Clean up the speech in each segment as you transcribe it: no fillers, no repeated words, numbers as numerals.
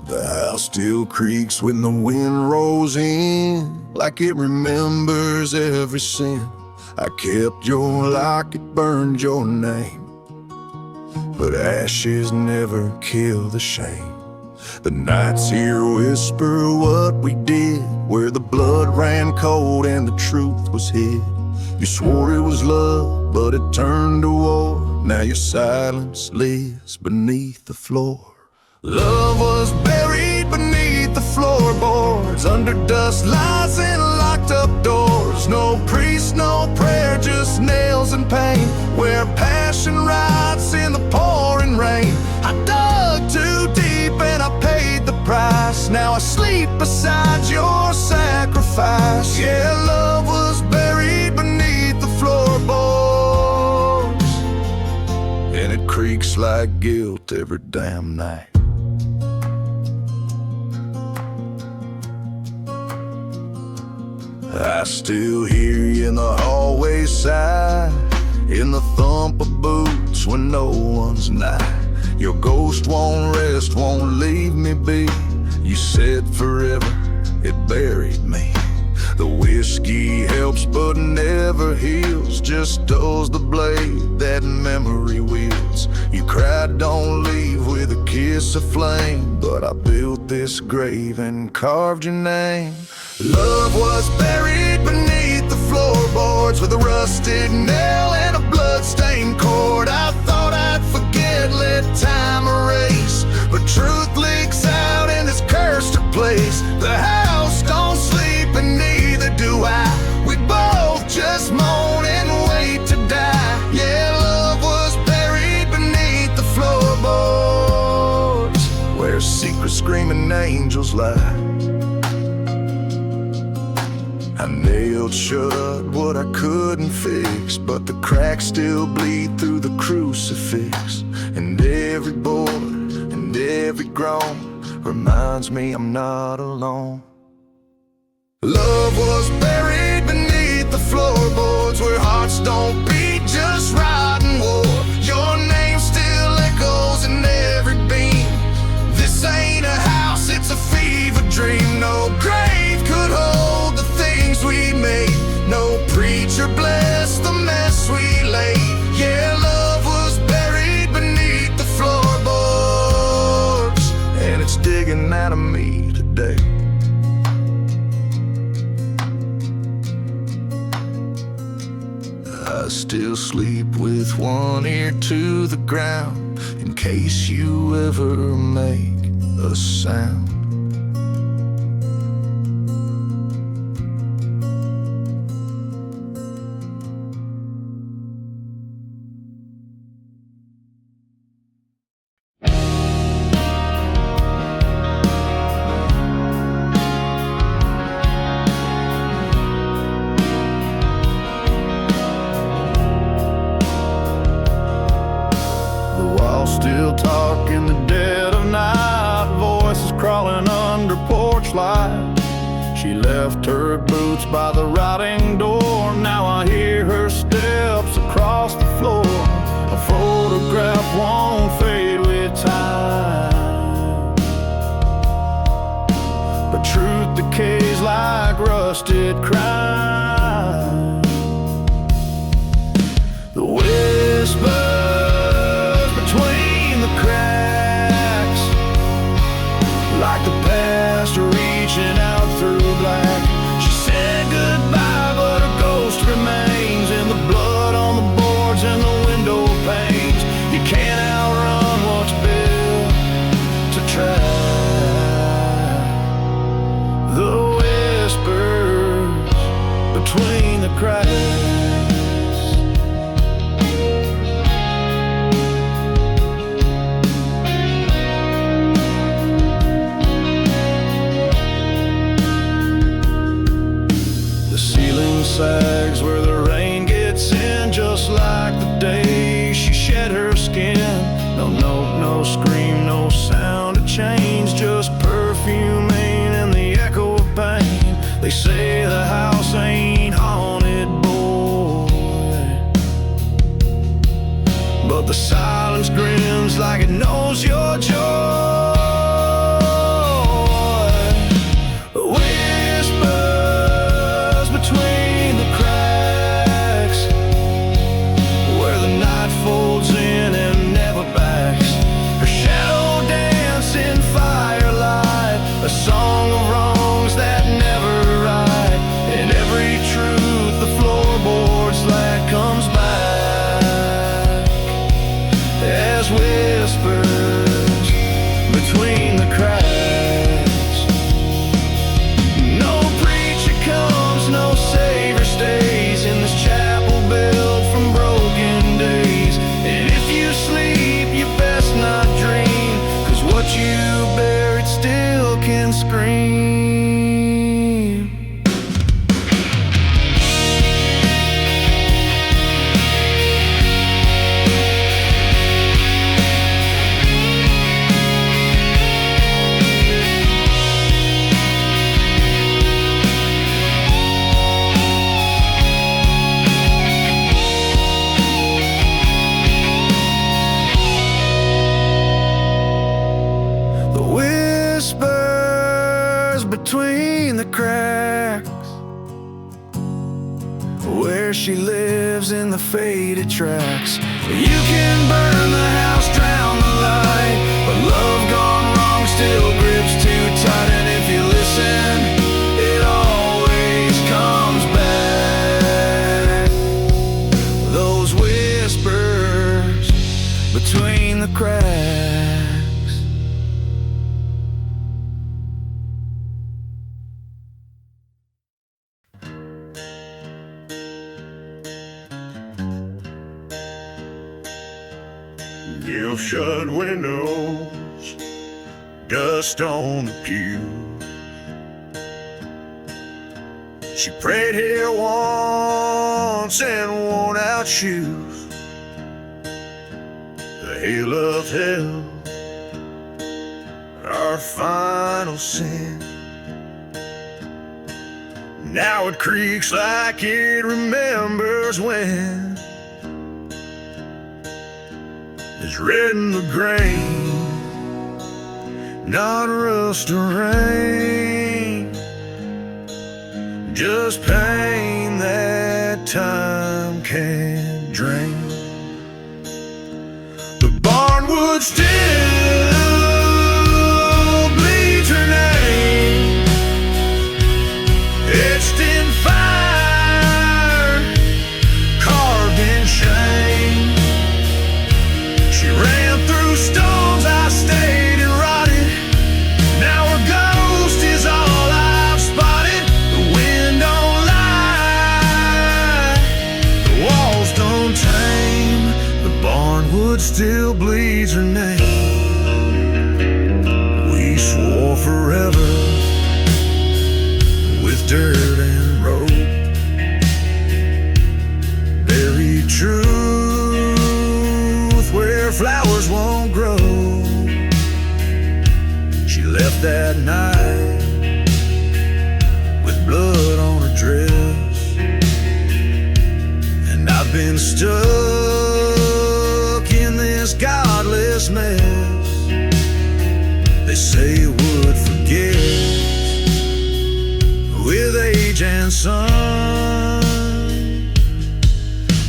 The house still creaks when the wind rolls in, like it remembers every sin. I kept your locket, burned your name, but ashes never kill the shame. The nights here whisper what we did, where the blood ran cold and the truth was hid. You swore it was love, but it turned to war. Now your silence lives beneath the floor. Love was buried beneath the floorboards, under dust lies and locked up doors. No priest, no prayer, just nails and pain, where passion rides in the pouring rain. I dug too deep and I paid the price. Now I sleep beside your sacrifice. Yeah, love was buried beneath the floorboards, and it creaks like guilt every damn night. I still hear you in the hallway sigh, in the thump of boots when no one's nigh. Your ghost won't rest, won't leave me be. You said forever, it buried me. The whiskey helps but never heals, just dulls the blade that memory wields. You cried don't leave with a kiss of flame, but I built this grave and carved your name. Love was buried beneath the floorboards, with a rusted nail and a blood-stained cord. I thought I'd forget, let time erase, but truth leaks out in this cursed place. The house don't sleep and neither do I. We both just moan and wait to die. Yeah, love was buried beneath the floorboards, where secret screaming angels lie. I nailed shut what I couldn't fix, but the cracks still bleed through the crucifix. And every board and every groan reminds me I'm not alone. Love was buried beneath the floorboards, where hearts don't beat, just rotten war. Your name still echoes in every beam. This ain't a house, it's a fever dream. No grave could hold the things we made, no preacher blessed the mess we laid. Yeah, love was buried beneath the floorboards, and it's digging out of me today. I still sleep with one ear to the ground, in case you ever make a sound. Still talk in the dead of night, voices crawling under porch light. She left her boots by the rotting door, now I hear her steps across the floor. A photograph won't fade with time, but truth decays like rusted crime. The whisper like the past reaching out through black. She said goodbye, but her ghost remains in the blood on the boards and the window panes. You can't outrun what's built to try. The whispers between the cracks. Sags where the rain gets in, just like the day she shed her skin. No note, no scream, no sound of change, just perfuming and the echo of pain. They say the house ain't haunted, boy, The silence grins like it knows your joy. Whispers between the cracks, where the night folds in and never backs. Her shadow dance in firelight, a song of wrongs that never right. And every truth the floorboards lack comes back as whispers between the cracks. No preacher comes, no savior stays in this chapel built from broken days. And if you sleep, you best not dream, 'cause what you buried still can scream. Whispers between the cracks, where she lives in the faded tracks. You can burn the house, drown the light, but love gone wrong still grips too tight. And if you listen, it always comes back. Those whispers between the cracks. Gill shut windows, dust on the pew. She prayed here once in worn out shoes. The Hayloft hell, our final sin. Now it creaks like it remembers when. It's red in the grain, not rust or rain, just pain that time can't drain. The Barnwood still bleeds her name, etched in fire, carved in shame. She ran through storms, I stayed and rotted. Now her ghost is all I've spotted. The wind don't lie, the walls don't tame. The Barnwood still bleeds her name. We swore forever with dirt and rope, buried truth where flowers won't grow. She left that night with blood on her dress, and I've been stuck in this godless mess. They say it would forget with age and sun,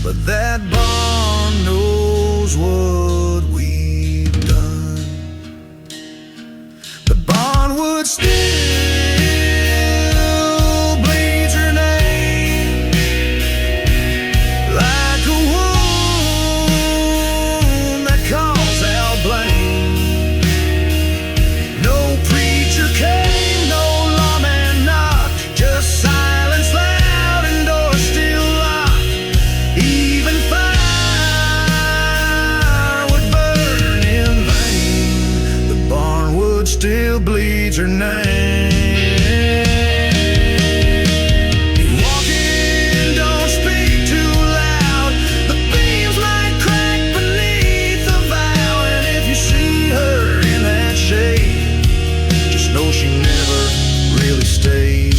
but that barn knows what we've done. The Barnwood still bleeds her name like a wound that calls out blame. No preacher came, no lawman knocked, just silence loud and doors still locked. Even fire would burn in vain. The Barnwood still bleeds her name. Walking, don't speak too loud. The beams might crack beneath the vow. And if you see her in that shade, just know she never really stayed.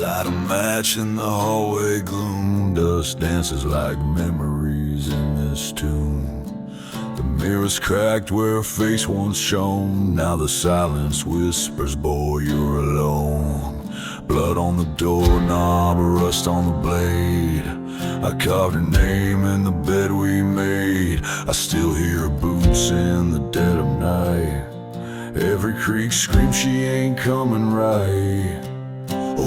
Light a match in the hallway gloom. Dust dances like memories in this tune. The mirror's cracked where her face once shone. Now the silence whispers, boy, you're alone. Blood on the doorknob, rust on the blade. I carved her name in the bed we made. I still hear her boots in the dead of night. Every creak screams she ain't coming right.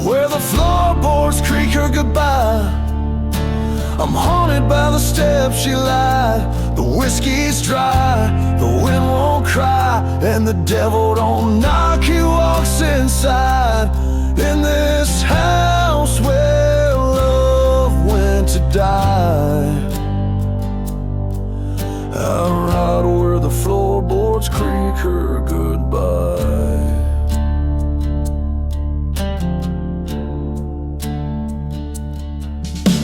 Where the floorboards creak her goodbye, I'm haunted by the steps she lied. The whiskey's dry, the wind won't cry, and the devil don't knock, he walks inside. In this house where love went to die, I ride where the floorboards creak her goodbye.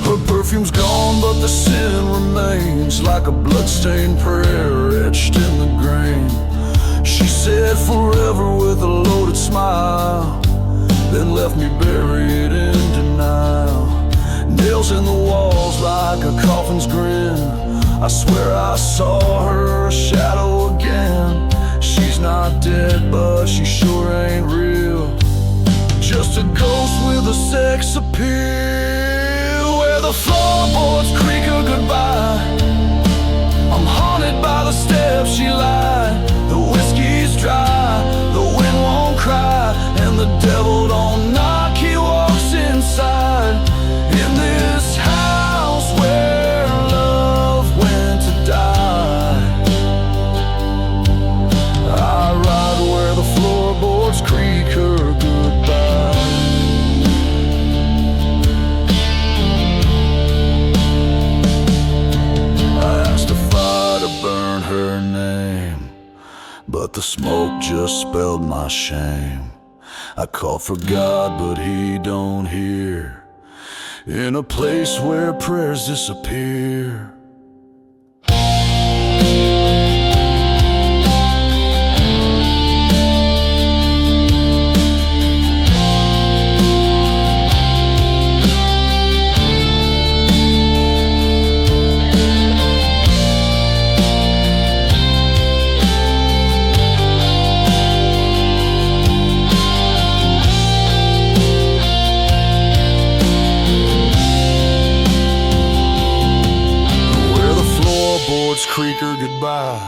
Her perfume's gone, but the sin remains, like a bloodstained prayer etched in the grain. She said forever with a loaded smile, then left me buried in denial. Nails in the walls like a coffin's grin. I swear I saw her shadow again. She's not dead, but she sure ain't real. Just a ghost with a sex appeal. Where the floorboards creak her goodbye, I'm haunted by the steps she lied. The whiskey's dry, the wind won't cry, and the devil don't knock, he walks inside. In this house where love went to die, I ride where the floorboards creak her goodbye. I asked a fire to burn her name, but the smoke just spelled my shame. I called for God, but he don't hear. In a place where prayers disappear, creak her goodbye.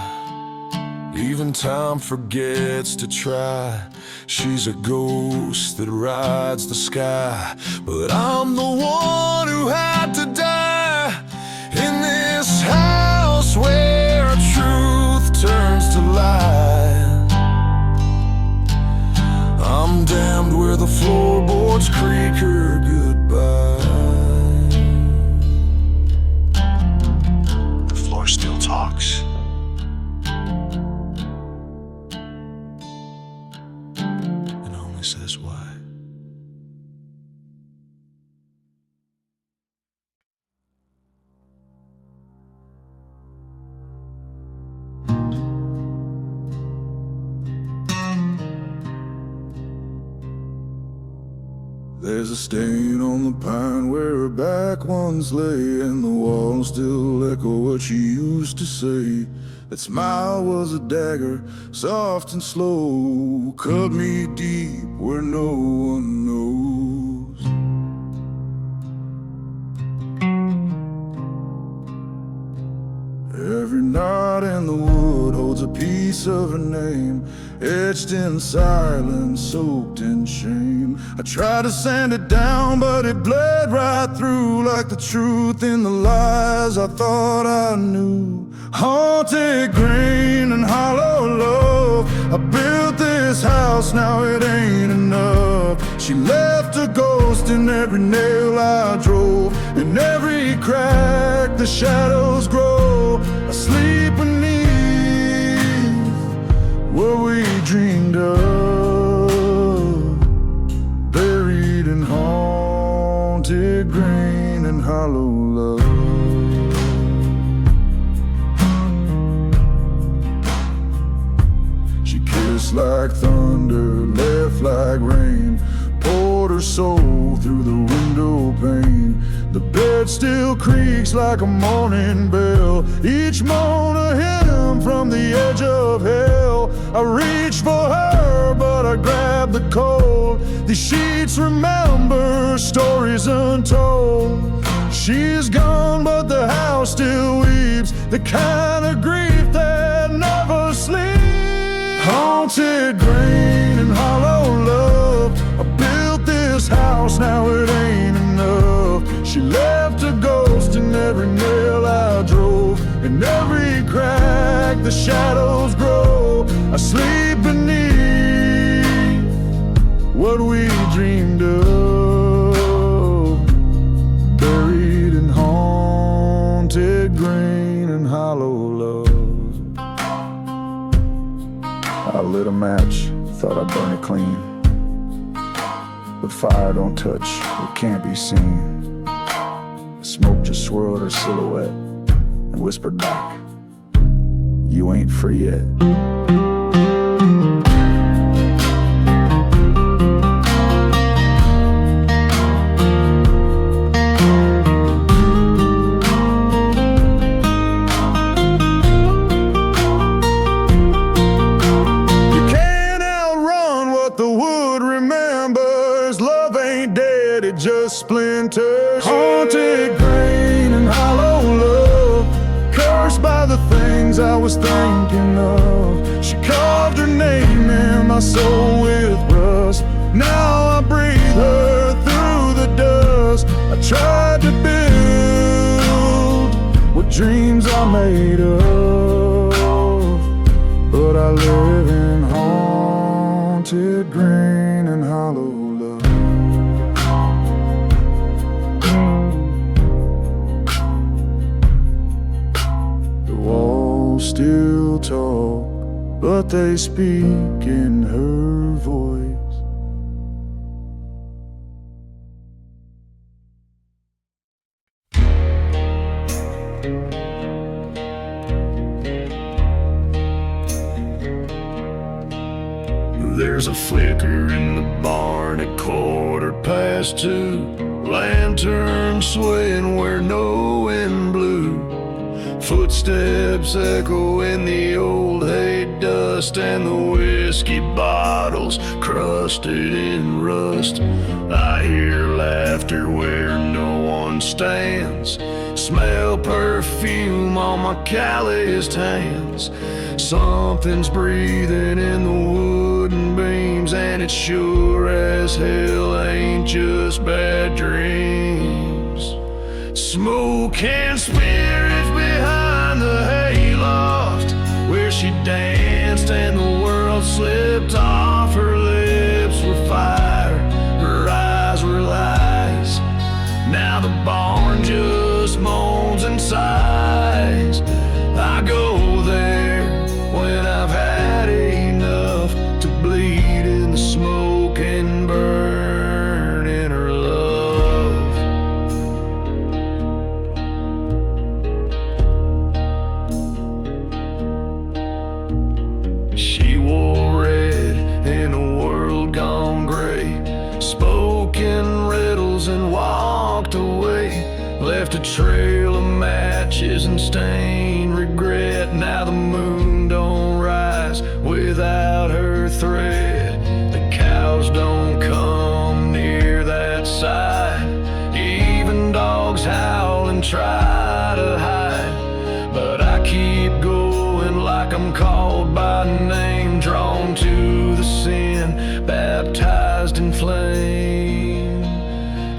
Even time forgets to try. She's a ghost that rides the sky, but I'm the one who had to die. In this house where truth turns to lie, I'm damned where the floorboards creak her goodbye. Still talks. And only says why. There's a stain on the pine where her back once lay, and the walls still echo what she used to say. That smile was a dagger, soft and slow, cut me deep where no one knows. Every knot in the wood holds a piece of her name, etched in silence, soaked in shame. I tried to sand it down, but it bled right through, like the truth in the lies I thought I knew. Haunted grain and hollow love, I built this house, now it ain't enough. She left a ghost in every nail I drove, in every crack the shadows grow. I sleep beneath what we dreamed of, buried in haunted grain and hollow love. She kissed like thunder, left like rain, poured her soul through the window pane. The bed still creaks like a morning bell. Each moan a hymn from the edge of hell. I reach for her, but I grab the cold. These sheets remember stories untold. She's gone, but the house still weeps, the kind of grief that never sleeps. Haunted grain and hollow love. I built this house, now it ain't enough. She left a ghost in every nail I drove. In every crack the shadows grow. I sleep beneath what we dreamed of, buried in haunted grain and hollow love. I lit a match, thought I'd burn it clean, but fire don't touch what can't be seen. The smoke just swirled her silhouette and whispered back, "You ain't free yet." Just splinters, haunted grain and hollow love, cursed by the things I was thinking of. She carved her name in my soul with rust. Now I breathe her through the dust. I tried to build what dreams are made of, but I live in haunted grain and hollow love. Still talk, but they speak in her voice. There's a flicker in the barn at 2:15. Lanterns swaying where no wind blew. Footsteps echo in the old hay dust, and the whiskey bottles crusted in rust. I hear laughter where no one stands, smell perfume on my calloused hands. Something's breathing in the wooden beams, and it sure as hell ain't just bad dreams. Smoke and spirits behind the hayloft, where she danced and the world slipped off. Her lips were fire, her eyes were lies. Now the barn just moans and sighs. I go there when I've had enough to bleed in the smoke and burn in her love. She wore red in a world gone gray, spoke in riddles and walked away, left a trail of matches and stained regret. Now the moon don't rise without her thread. The cows don't come near that side. Even dogs howl and try to hide. But I keep going like I'm called by name, drawn to the sin, baptized in flame.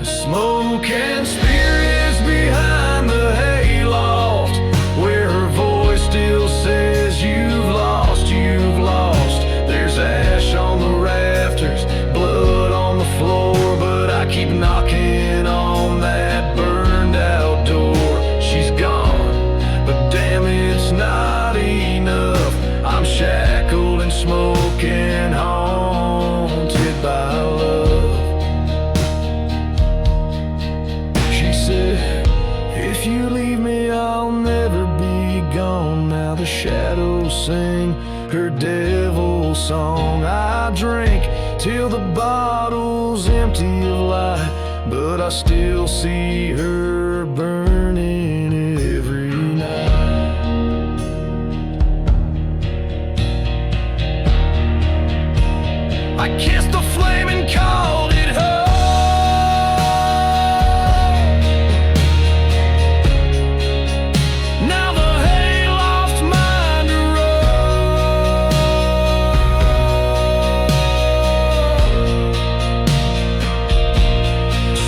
Smoke and spirits behind the hayloft, where her voice still says you've lost, you've lost. There's ash on the rafters, blood on the floor, but I keep knocking on that burned out door. She's gone, but damn it's not enough. I'm shackled and smoking, haunted by love. She said, if you leave me I'll never be gone. Now the shadows sing her devil song. I drink till the bottle's empty of light, but I still see her burning every night. I kissed the flame and called it home. Now the Hayloft's mine to roam.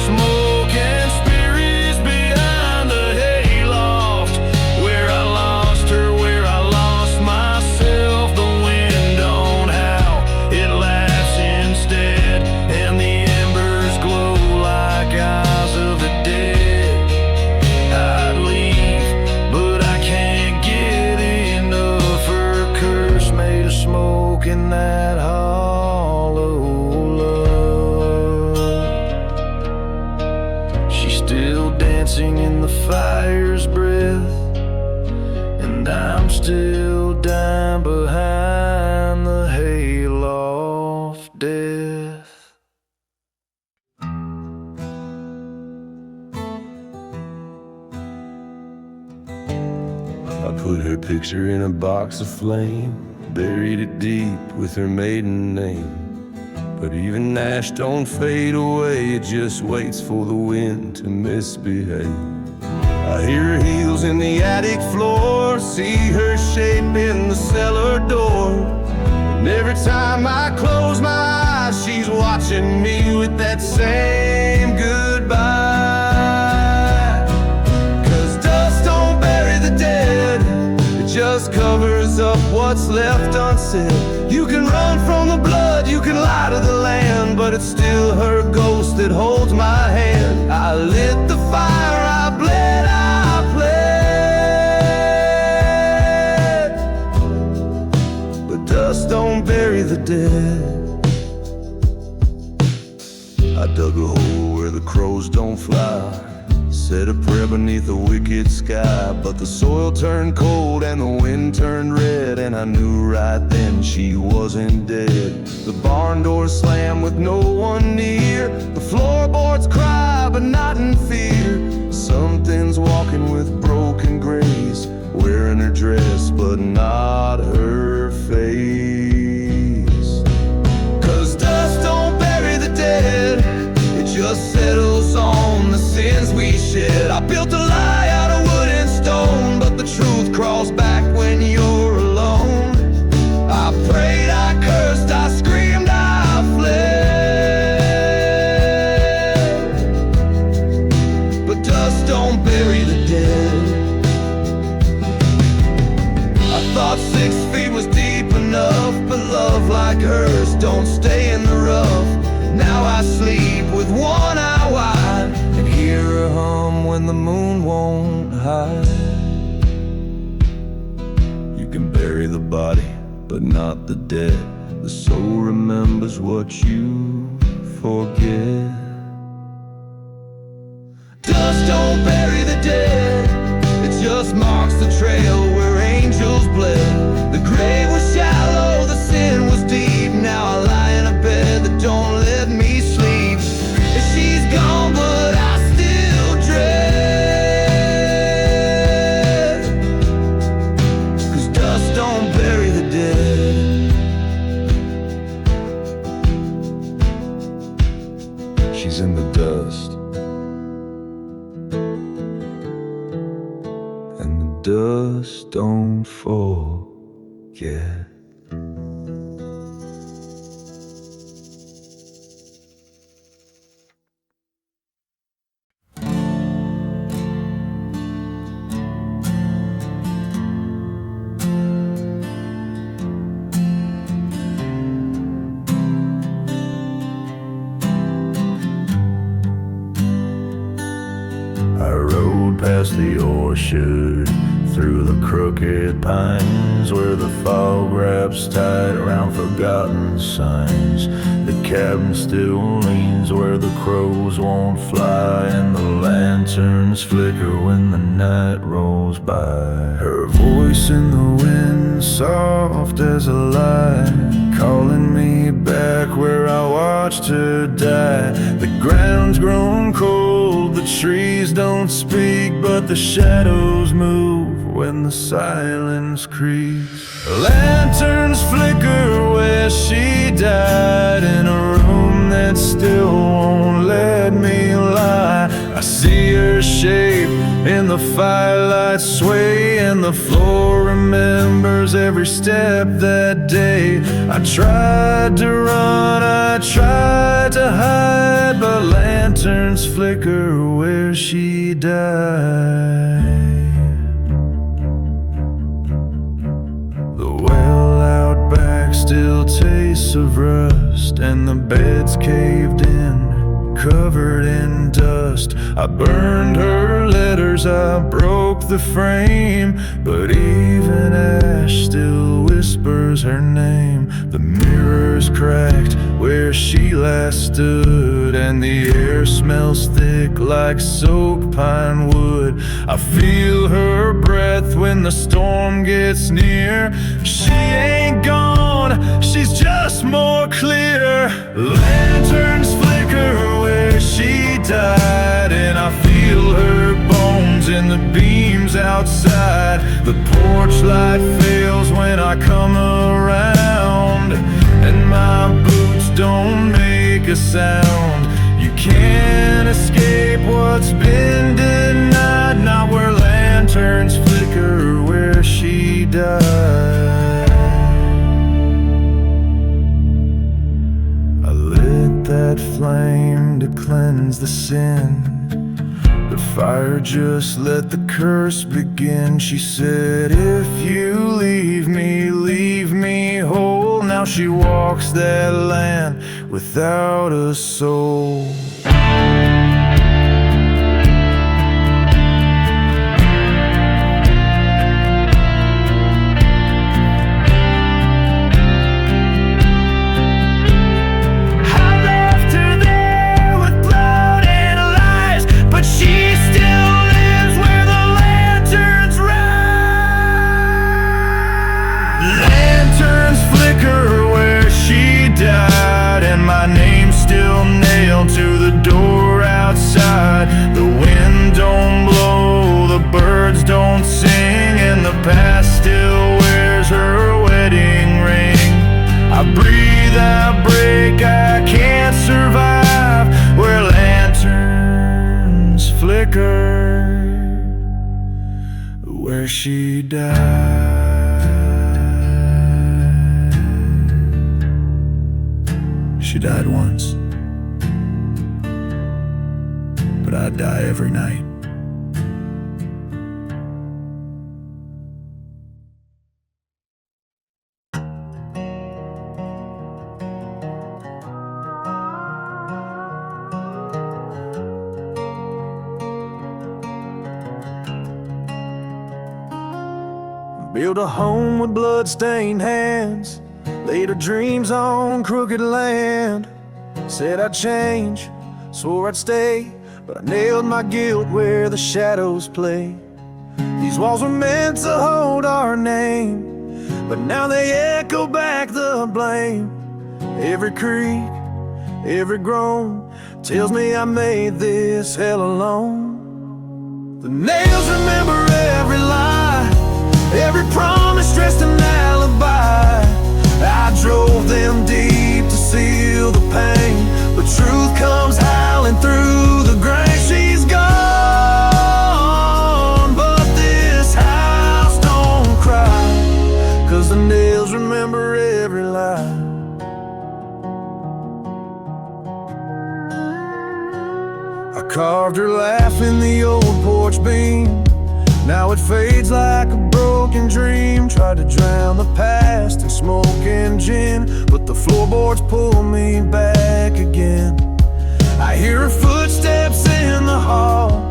Smoke and spirits behind the Hayloft, where I lost her, where I lost myself. The wind don't howl, it laughs instead, and the embers glow like eyes of the dead. I'd leave, but I can't get enough. Her curse made of smoke in that hollow love. She's still dancing in the fire's breath, and I'm still dying behind the Hayloft death. I put her picture in a box of flame, buried it deep with her maiden name. But even ash don't fade away, it just waits for the wind to misbehave. I hear her heels in the attic floor, see her shape in the cellar door. And every time I close my eyes, she's watching me with that same goodbye. 'Cause dust don't bury the dead, it just covers up what's left unsaid. You can run from the blood, you can lie to the land, but it's still her ghost that holds my hand. I lit the fire, I bled, I pled, but dust don't bury the dead. I dug a hole where the crows don't fly, said a prayer beneath a wicked sky, but the soil turned cold and the wind turned red, and I knew right then she wasn't dead. The barn door slammed with no one near, the floorboards cry but not in fear. Something's walking with broken grace, wearing her dress but not her face. 'Cause dust don't bury the dead, it just settles on the sins we shed. I built a lie out of wood and stone, but the truth crawls back when you're alone. I prayed, I cursed, I screamed, I fled, but dust don't bury the dead. I thought 6 feet was deep enough, but love like hers don't stay in the rough. Now I sleep with one eye wide and hear her hum when the moon won't hide. You can bury the body, but not the dead. The soul remembers what you forget. Dust don't bury the dead, it just marks the trail where angels bled. The grave was shallow, the sin was deep. Now I lie in a bed that don't let me sleep. She's gone, but I still dread. 'Cause dust don't bury the dead. She's in the dust, and the dust don't forget. I rode past the orchard, through the crooked pines, where the fog wraps tight around forgotten signs. The cabin still leans where the crows won't fly, and the lanterns flicker when the night rolls by. Her voice in the wind, soft as a light, calling me back where I watched her die. The ground's grown cold, the trees don't speak, but the shadows move when the silence creeps. Lanterns flicker where she died, in a room that still won't let me lie. I see her shape in the firelight sway, and the floor remembers every step that day. I tried to run, I tried to hide, but lanterns flicker where she died. The well out back still tastes of rust, and the bed's caved in, covered in dust. I burned her letters, I broke the frame, but even ash still whispers her name. The mirror's cracked where she last stood, and the air smells thick like soaked pine wood. I feel her breath when the storm gets near. She ain't gone, she's just more clear. Lanterns flicker where she died, and I feel her bones in the beams outside. The porch light fails when I come around, and my boots don't make a sound. You can't escape what's been denied, not where lanterns flicker where she died. I lit that flame to cleanse the sin. The fire just let the curse begin. She said, if you leave me whole. Now she walks that land without a soul. To the door outside, the wind don't blow, the birds don't sing, and the past still wears her wedding ring. I breathe, I break, I can't survive where lanterns flicker where she died. She died once, but I'd die every night. Built a home with blood-stained hands, laid her dreams on crooked land. Said I'd change, swore I'd stay, but I nailed my guilt where the shadows play. These walls were meant to hold our name, but now they echo back the blame. Every creak, every groan tells me I made this hell alone. The nails remember every lie, every promise dressed an alibi. I drove them deep to seal the pain, but truth comes howling through the grain. She's gone, but this house don't cry, 'cause the nails remember every lie. I carved her laugh in the old porch beam, now it fades like a broken dream. Tried to drown the past in smoke and gin, but the floorboards pull me back again. I hear her footsteps in the hall,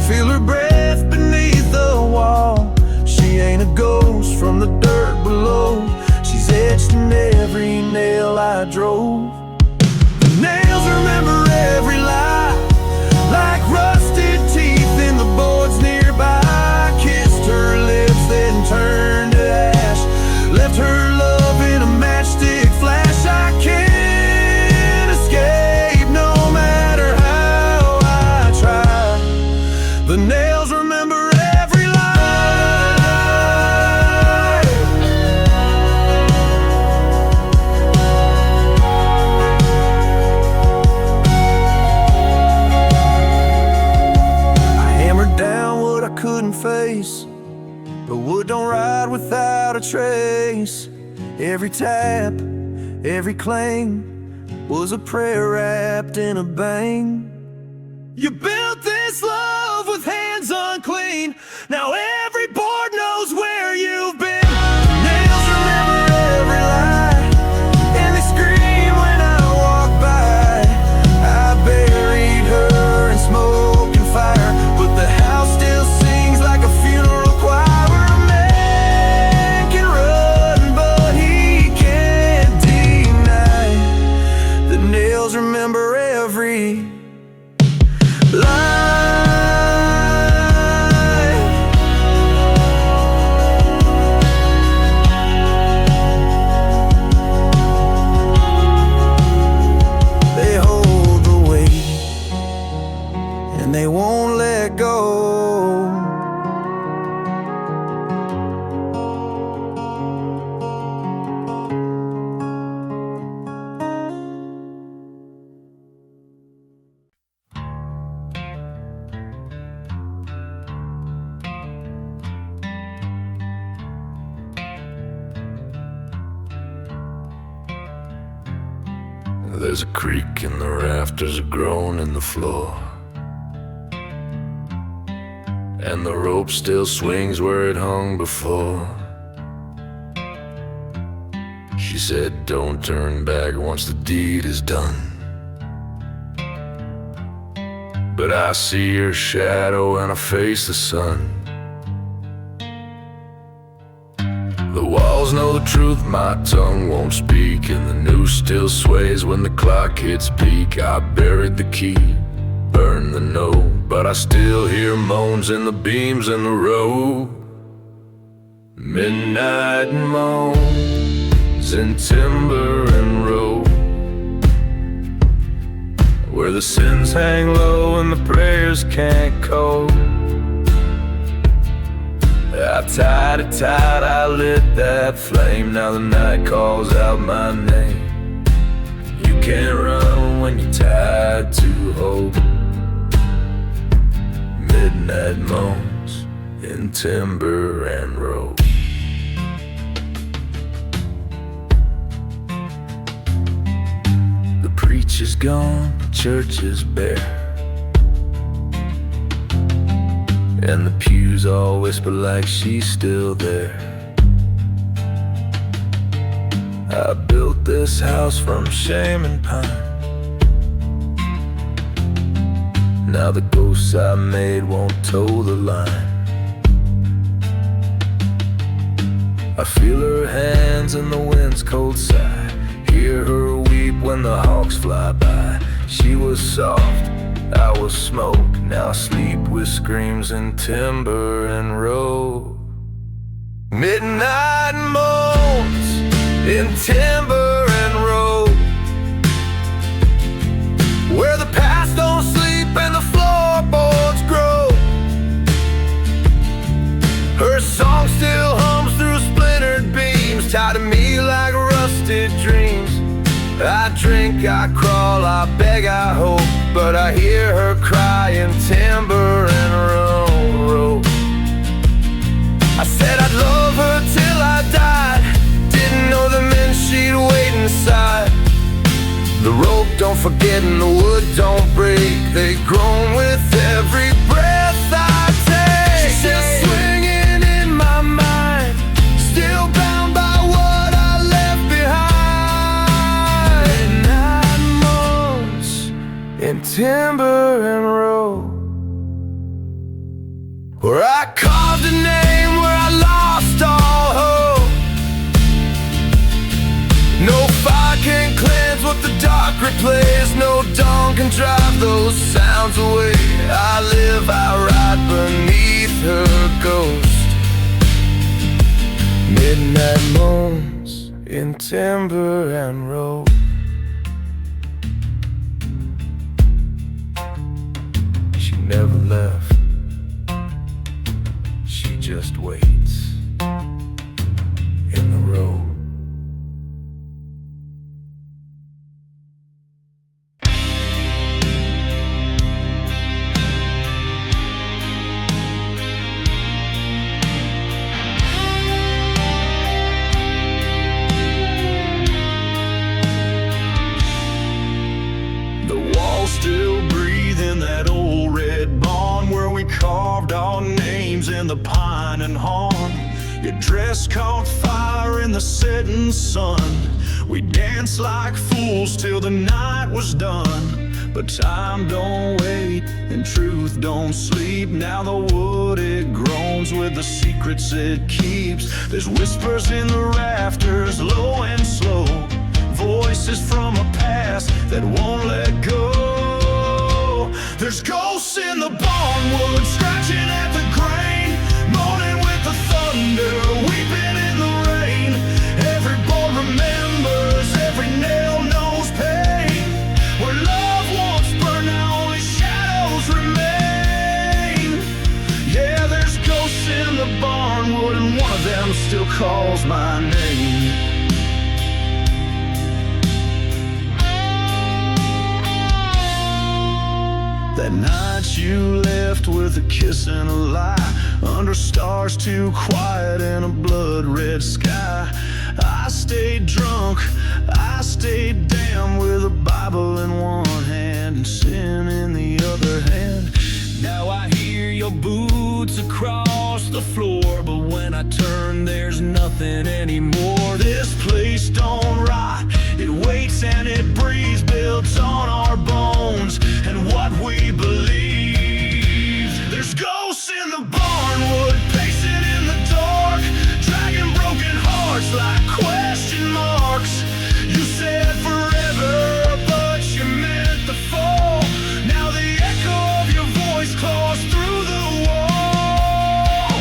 feel her breath beneath the wall. She ain't a ghost from the dirt below, she's etched in every nail I drove. The nails remember every lie, like rusted teeth in the boards nearby. Kissed her lips, then turned to ash, left her love in a matchstick flash. couldn't face. But wood don't ride without a trace. Every tap, every clang was a prayer wrapped in a bang. You built this love with hands unclean. Now every board knows where you've been. Nails remember every lie, and they scream when I walk by. I buried her in smoke and fire, but the house still sings like a funeral choir. A man can run, but he can't deny. The nails remember every lie. They hold the weight and they won't let go. There's a creak in the rafters, a groan in the floor, and the rope still swings where it hung before. She said, don't turn back once the deed is done. But I see her shadow and I face the sun. The walls know the truth, my tongue won't speak, and the noose still sways when the clock hits peak. I buried the key, burned the note, but I still hear moans in the beams in the road. Midnight moans in timber and rope, where the sins hang low and the prayers can't cope. I tied it tight, I lit that flame. Now the night calls out my name. You can't run when you're tied to hope. Midnight moans in timber and rope. The preacher's gone, the church is bare, and the pews all whisper like she's still there. I built this house from shame and pine. Now the ghosts I made won't toe the line. I feel her hands in the wind's cold sigh, hear her weep when the hawks fly by. She was soft, I was smoke. Now I sleep with screams in timber and rope. Midnight moans in timber and rope, where the past don't sleep and the floorboards grow. Her song still hums through splintered beams, tied to me like rusted dreams. I drink, I crawl, I beg, I hope, but I hear her cry in timber and rope. I said I'd love her till I died, didn't know the men she'd wait inside. The rope don't forget and the wood don't break, they groan with every breath I take. She's still swinging in my mind, still bound by what I left behind. Midnight moans in timber and rope, where I carved a name, where I lost all hope. No fire can cleanse what the dark replays, no dawn can drive those sounds away. I live, I ride beneath her ghost. Midnight moans in timber and rope. She never left, she just waits in the road. pine and horn. Your dress caught fire in the setting sun. We danced like fools till the night was done. But time don't wait and truth don't sleep. Now the wood it groans with the secrets it keeps. There's whispers in the rafters, low and slow. Voices from a past that won't let go. There's ghosts in the barnwood, scratching at the grain, moaning with the thunder, weeping in the rain. Every board remembers, every nail knows pain. Where love once burned, now only shadows remain. Yeah, there's ghosts in the barnwood, and one of them still calls my name. That night you left with a kiss and a lie, under stars too quiet and a blood-red sky. I stayed drunk, I stayed damned, with a Bible in one hand and sin in the other hand. Now I hear your boots across the floor, but when I turn there's nothing anymore. This place don't rot, it waits and it breathes, built on our bones and what we believe. There's ghosts in the barnwood, pacing in the dark, dragging broken hearts like question marks. You said forever, but you meant the fall. Now the echo of your voice claws through the wall.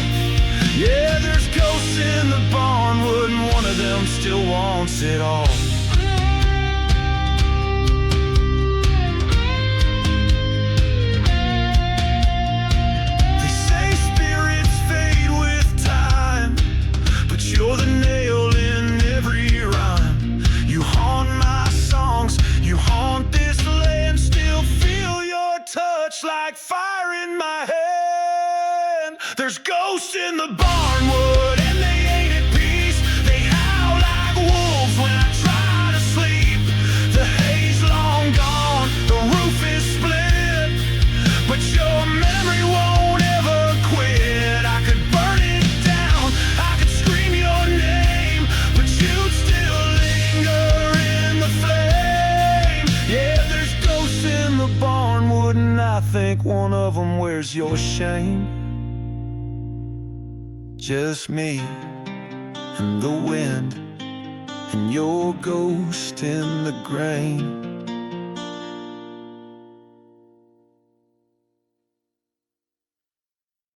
Yeah, there's ghosts in the barnwood, and one of them still wants it all. You're the nail in every rhyme. You haunt my songs, you haunt this land. Still feel your touch like fire in my hand. There's ghosts in the barnwood, and they ain't at peace. They howl like wolves when I try to sleep. The hay's long gone, the roof is split, but your memory won't ever quit. I could burn it down, I could scream your name, but you'd still linger in the flame. Yeah, there's ghosts in the barnwood, and I think one of them wears your shame. Just me and the wind and your ghost in the grain.